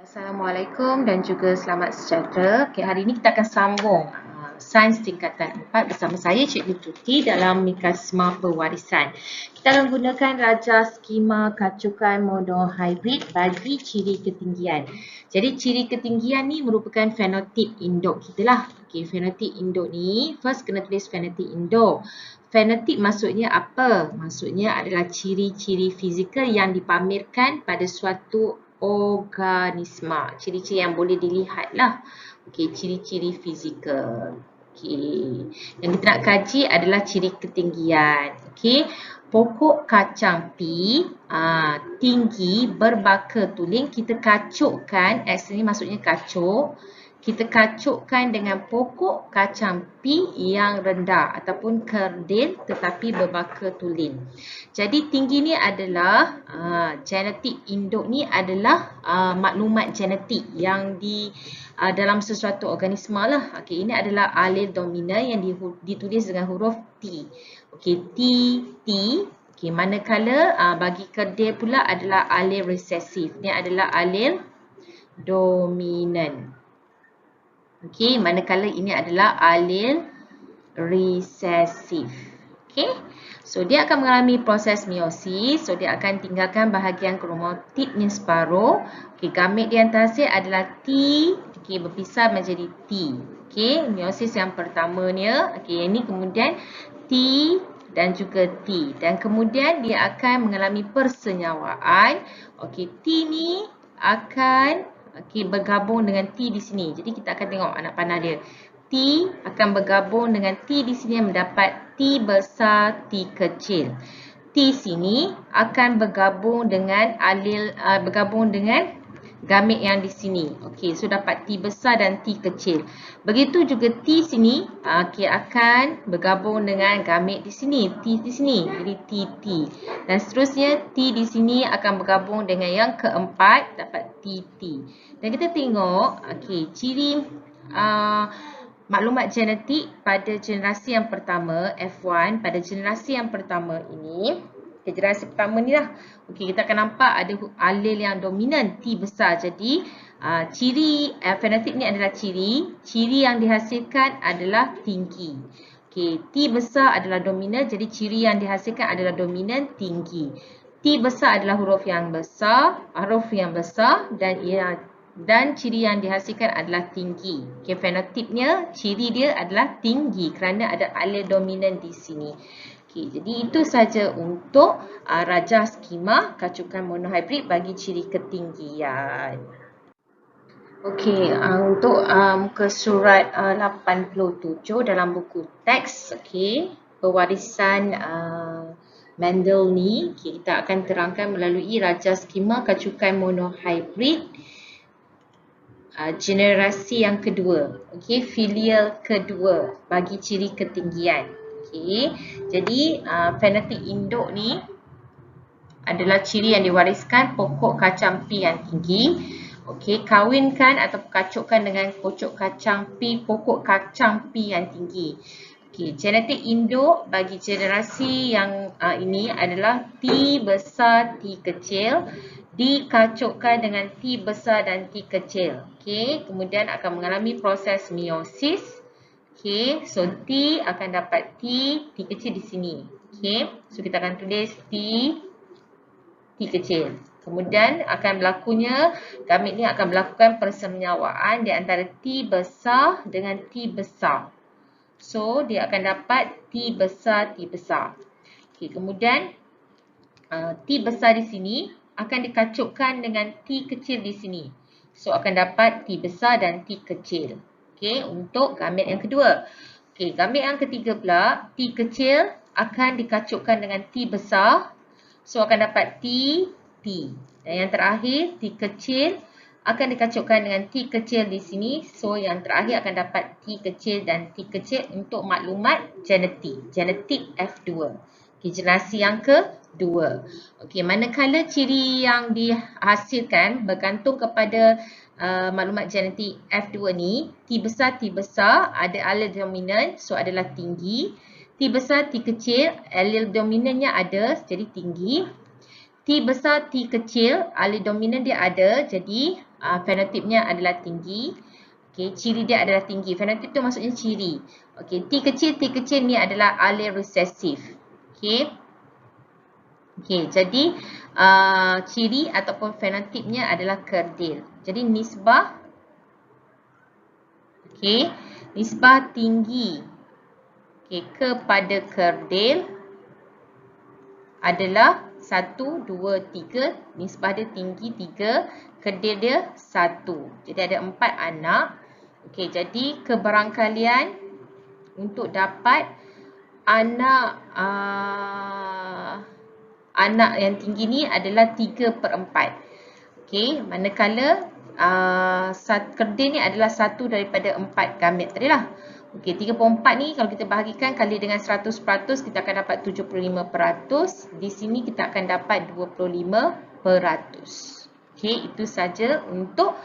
Assalamualaikum dan juga selamat sejahtera. Okay, hari ini kita akan sambung Sains tingkatan 4 bersama saya Cikgu Tuti dalam Mikasma Pewarisan. Kita akan gunakan raja skema kacukan monohybrid bagi ciri ketinggian. Jadi ciri ketinggian ni merupakan fenotip induk kita lah. Okay, fenotip induk ni first kena tulis fenotip induk. Fenotip maksudnya apa? Maksudnya adalah ciri-ciri fizikal yang dipamerkan pada suatu organisma. Ciri-ciri yang boleh dilihat lah. Okey, ciri-ciri fizikal. Okey. Yang kita nak kaji adalah ciri ketinggian. Okey. Pokok kacang pi tinggi berbaka tuling. Kita kacukkan, X ni maksudnya kacuk. Kita kacukkan dengan pokok kacang pi yang rendah ataupun kerdil tetapi berbaka tuling. Jadi tinggi ni adalah genetik induk ni adalah maklumat genetik yang di dalam sesuatu organisma lah. Okey, ini adalah alel dominan yang ditulis dengan huruf T. Okey, T. Okey, manakala bagi kerdil pula adalah alel resesif. Ini adalah alel dominan. Okey, manakala ini adalah alel resesif. Okey. So dia akan mengalami proses meiosis. So dia akan tinggalkan bahagian kromatidnya separuh. Okey, gamet di antaranya adalah T. Okey, berpisah menjadi T. Okey, meiosis yang pertamanya. Okey, ini kemudian T dan juga T. Dan kemudian dia akan mengalami persenyawaan. Okey, T ni akan bergabung dengan T di sini. Jadi kita akan tengok anak panah dia. T akan bergabung dengan T di sini yang mendapat T besar, T kecil. T sini akan bergabung dengan gamet yang di sini. Okey, so dapat T besar dan T kecil. Begitu juga T sini akan bergabung dengan gamet di sini, T di sini. Jadi TT. Dan seterusnya T di sini akan bergabung dengan yang keempat, dapat TT. Dan kita tengok ciri maklumat genetik pada generasi yang pertama F1. Pada generasi yang pertama ini, generasi pertama ni lah. Okey, kita akan nampak ada alel yang dominan T besar. Jadi ciri fenotip ni adalah ciri yang dihasilkan adalah tinggi. Okey, T besar adalah dominan, jadi ciri yang dihasilkan adalah dominan tinggi. T besar adalah huruf yang besar dan ciri yang dihasilkan adalah tinggi. Okey, fenotipnya, ciri dia adalah tinggi kerana ada alel dominan di sini. Okey, jadi itu saja untuk raja skema kacukan monohybrid bagi ciri ketinggian. Okey, untuk muka surat 87 dalam buku teks, okey, pewarisan Mendel ni, kita akan terangkan melalui raja skema kacukan monohybrid generasi yang kedua, okey, filial kedua bagi ciri ketinggian. Okey, jadi fenotip induk ni adalah ciri yang diwariskan pokok kacang pi yang tinggi. Okey, kawinkan atau kacukkan dengan pokok kacang pi yang tinggi. Okey, genetik induk bagi generasi yang ini adalah T besar, T kecil, dikacukkan dengan T besar dan T kecil. Okey, kemudian akan mengalami proses meiosis. Okey, so T akan dapat T kecil di sini. Okey, so kita akan tulis T kecil. Kemudian akan berlakunya, gamet ni akan melakukan persenyawaan di antara T besar dengan T besar. So, dia akan dapat T besar. Okey, kemudian T besar di sini akan dikacukkan dengan T kecil di sini. So, akan dapat T besar dan T kecil. Okey, untuk gamet yang kedua. Okey, gamet yang ketiga pula, T kecil akan dikacukkan dengan T besar. So, akan dapat T. Dan yang terakhir, T kecil akan dikacukkan dengan T kecil di sini. So, yang terakhir akan dapat T kecil dan T kecil untuk maklumat genetik F2. Okay, generasi yang kedua. Okey, manakala ciri yang dihasilkan bergantung kepada maklumat genetik F2 ni, T besar ada alel dominan, so adalah tinggi. T besar, T kecil, alel dominannya ada, jadi tinggi. T besar, T kecil, alel dominan dia ada, jadi fenotipnya adalah tinggi. Okey, ciri dia adalah tinggi. Fenotip tu maksudnya ciri. Okey, T kecil ni adalah allele resesif. Okey. Okey, jadi ciri ataupun fenotipnya adalah kerdil. Jadi nisbah, okey, nisbah tinggi, okey, kepada kerdil adalah 1, 2, 3. Nisbah dia tinggi 3, kerdil dia 1. Jadi ada 4 anak. Okey, jadi kebarangkalian untuk dapat anak anak yang tinggi ni adalah 3/4. Okey, manakala kerdil ni adalah satu daripada 4 gamet tadi lah. Okey, 3/4 ni kalau kita bahagikan kali dengan 100%, kita akan dapat 75%. Di sini kita akan dapat 25%. Okey, itu saja untuk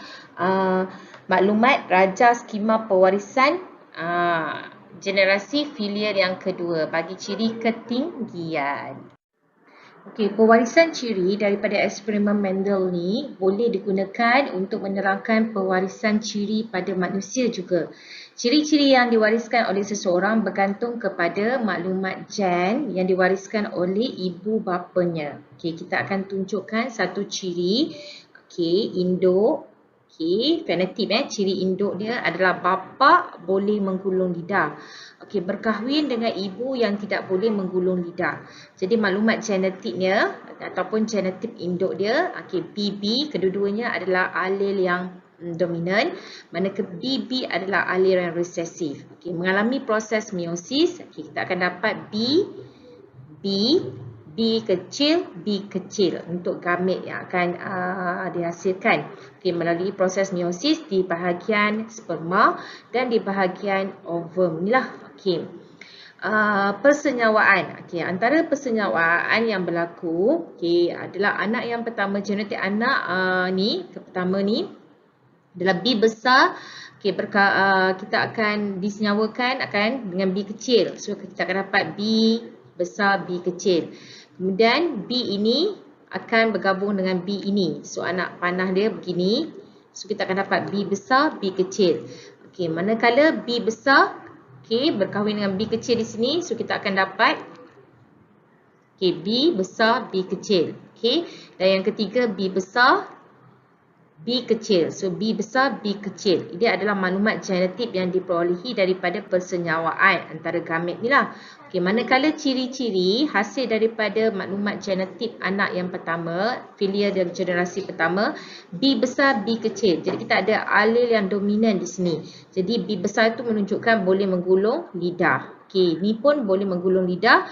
maklumat raja skema pewarisan generasi filial yang kedua bagi ciri ketinggian. Okey, pewarisan ciri daripada eksperimen Mendel ni boleh digunakan untuk menerangkan pewarisan ciri pada manusia juga. Ciri-ciri yang diwariskan oleh seseorang bergantung kepada maklumat gen yang diwariskan oleh ibu bapanya. Okey, kita akan tunjukkan satu ciri. Okey, induk. Okey, fenotip ciri induk dia adalah bapa boleh menggulung lidah. Okey, berkahwin dengan ibu yang tidak boleh menggulung lidah. Jadi maklumat genetiknya ataupun genotip induk dia, okey, BB kedua-duanya adalah allele yang dominan, manakala BB adalah allele yang resesif. Okey, mengalami proses meiosis, okey, kita akan dapat B kecil untuk gamet yang akan dihasilkan. Okey, melalui proses meiosis di bahagian sperma dan di bahagian ovum. Inilah. Okey. Persenyawaan. Okey, antara persenyawaan yang berlaku, okey, adalah anak yang pertama, genetik anak pertama ni adalah B besar. Okey, kita akan disenyawakan dengan B kecil. So kita akan dapat B besar, B kecil. Kemudian B ini akan bergabung dengan B ini. So anak panah dia begini. So kita akan dapat B besar, B kecil. Okey, manakala B besar, okey, berkahwin dengan B kecil di sini, so kita akan dapat B besar, B kecil. Okey, dan yang ketiga B besar, B kecil. So B besar, B kecil. Ini adalah maklumat genetik yang diperolehi daripada persenyawaan antara gamet ni lah. Okey, manakala ciri-ciri hasil daripada maklumat genetik anak yang pertama, filial dari generasi pertama, B besar, B kecil. Jadi kita ada allele yang dominan di sini. Jadi B besar itu menunjukkan boleh menggulung lidah. Okey, ni pun boleh menggulung lidah,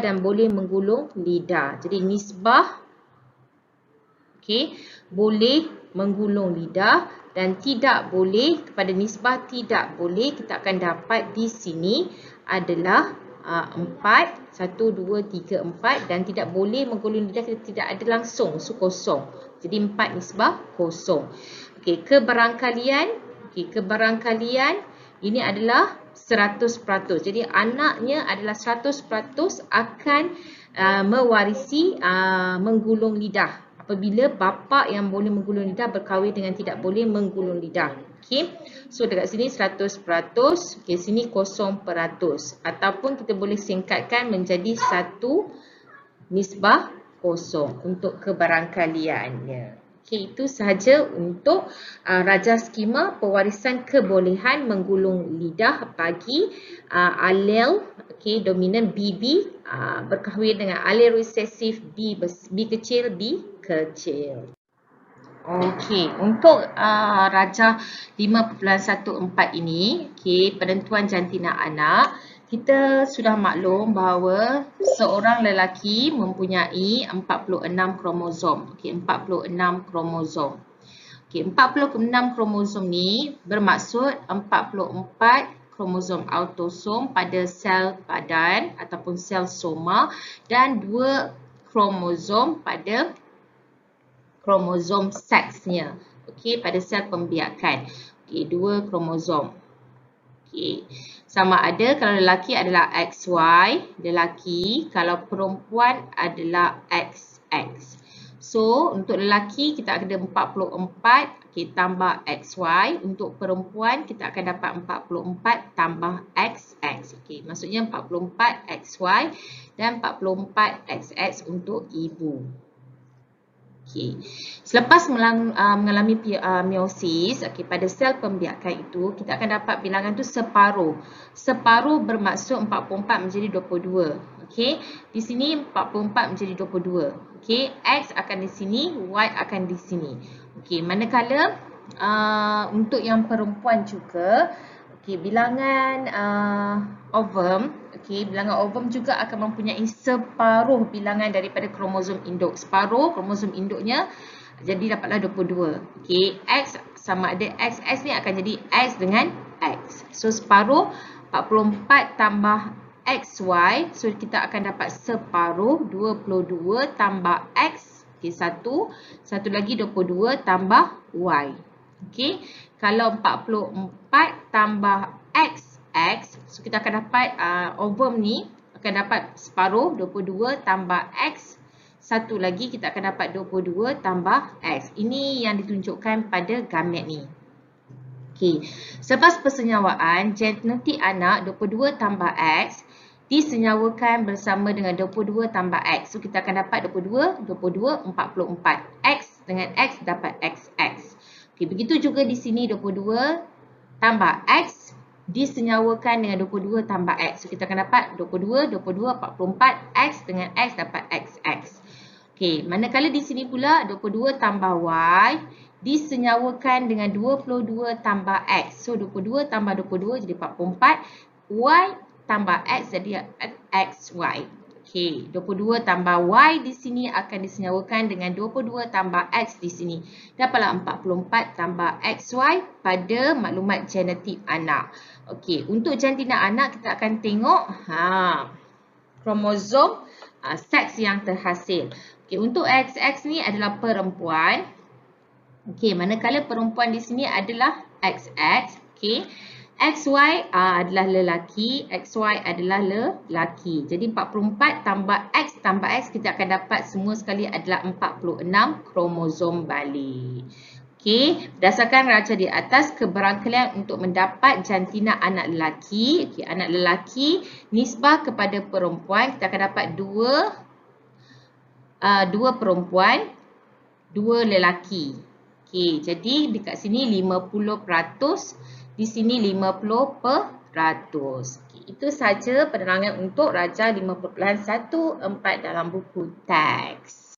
dan boleh menggulung lidah. Jadi nisbah, okey, boleh menggulung lidah dan tidak boleh, kepada nisbah tidak boleh, kita akan dapat di sini adalah 4, 1, 2, 3, 4, dan tidak boleh menggulung lidah, kita tidak ada langsung, so kosong. Jadi 4 nisbah kosong. Okey, kebarangkalian ini adalah 100%. Jadi anaknya adalah 100% akan mewarisi menggulung lidah apabila bapa yang boleh menggulung lidah berkahwin dengan tidak boleh menggulung lidah. Okey. So dekat sini 100%, okey, sini 0%, ataupun kita boleh singkatkan menjadi 1 nisbah 0 untuk kebarangkaliannya. Okey, itu sahaja untuk raja skema pewarisan kebolehan menggulung lidah bagi allele, okey, dominan BB berkahwin dengan allele resesif B kecil, B kecil. Okey, untuk raja 5.14 ini, okey, penentuan jantina anak, kita sudah maklum bahawa seorang lelaki mempunyai 46 kromosom. Okey, 46 kromosom. Okey, 46 kromosom ni bermaksud 44 kromosom autosom pada sel badan ataupun sel soma dan 2 kromosom pada kromosom seksnya. Okey, pada sel pembiakan. Okey, 2 kromosom. Okey. Sama ada kalau lelaki adalah XY, lelaki, kalau perempuan adalah XX. So, untuk lelaki kita ada 44, okay, tambah XY. Untuk perempuan kita akan dapat 44 tambah XX. Okay, maksudnya 44 XY dan 44 XX untuk ibu. Okay. Selepas mengalami meiosis, okay, pada sel pembiakan itu, kita akan dapat bilangan tu separuh. Separuh bermaksud 44 menjadi 22. Okay. Di sini 44 menjadi 22. Okay. X akan di sini, Y akan di sini. Okay. Manakala untuk yang perempuan juga, okay, bilangan ovum, okay, bilangan ovum juga akan mempunyai separuh bilangan daripada kromosom induk. Separuh kromosom induknya jadi dapatlah 22. Okay, X sama ada XX ni akan jadi X dengan X. So separuh 44 tambah XY, so kita akan dapat separuh 22 tambah X, okay, satu lagi 22 tambah Y. Okay, kalau 44 tambah XX, so kita akan dapat ovum ni akan dapat separuh 22 tambah X, satu lagi kita akan dapat 22 tambah X. Ini yang ditunjukkan pada gamet ni. Okay. Selepas persenyawaan, genetik anak 22 tambah X disenyawakan bersama dengan 22 tambah X. So kita akan dapat 22, 44. X dengan X dapat XX. Okay, begitu juga di sini 22 tambah X disenyawakan dengan 22 tambah X. So kita akan dapat 22, 44, X dengan X dapat XX. Okay, manakala di sini pula 22 tambah Y disenyawakan dengan 22 tambah X. So 22 tambah 22 jadi 44, Y tambah X jadi XY. Okay, 22 tambah Y di sini akan disenyawakan dengan 22 tambah X di sini. Dapatlah 44 tambah XY pada maklumat genetik anak. Okay, untuk jantina anak kita akan tengok kromosom seks yang terhasil. Okay, untuk XX ni adalah perempuan. Okay, manakala perempuan di sini adalah XX. Okay. XY adalah lelaki, XY adalah lelaki. Jadi 44 tambah X kita akan dapat semua sekali adalah 46 kromosom balik. Okey, berdasarkan raca di atas, keberangkalian untuk mendapat jantina anak lelaki. Okey, anak lelaki nisbah kepada perempuan kita akan dapat dua perempuan, 2 lelaki. Okey, jadi dekat sini 50%. Di sini 50%. Okay, itu saja penerangan untuk Raja 5.14 dalam buku teks.